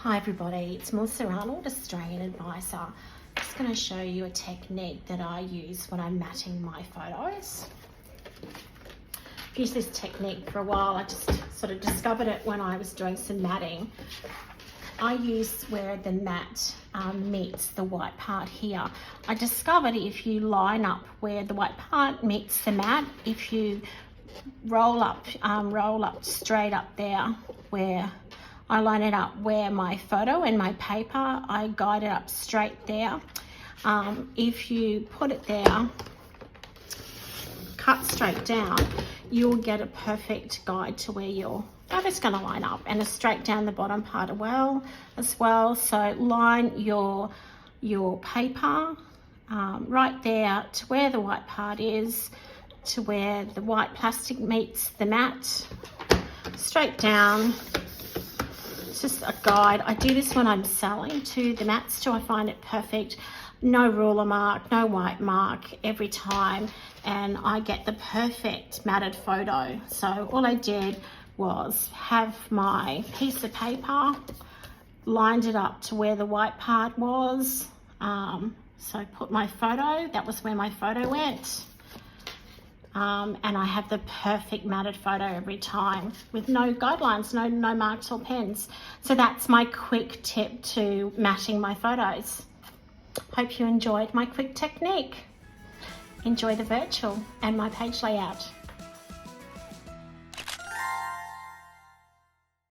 Hi everybody, it's Melissa Arnold, Australian Advisor. I'm just going to show you a technique that I use when I'm matting my photos. I've used this technique for a while. I just sort of discovered it when I was doing some matting. I use where the matte meets the white part here. I discovered if you line up where the white part meets the matte, if you roll up straight up there where I line it up where my photo and my paper, I guide it up straight there. If you put it there, cut straight down, you'll get a perfect guide to where your photo's going to line up, and a straight down the bottom part as well. So line your paper right there to where the white part is, to where the white plastic meets the matte, straight down. It's just a guide. I do this when I'm selling to the mats too. I find it perfect. No ruler mark, no white mark every time, and I get the perfect matted photo. So all I did was have my piece of paper, lined it up to where the white part was. So I put my photo, that was where my photo went. And I have the perfect matted photo every time with no guidelines, no marks or pens. So that's my quick tip to matting my photos. Hope you enjoyed my quick technique. Enjoy the virtual and my page layout.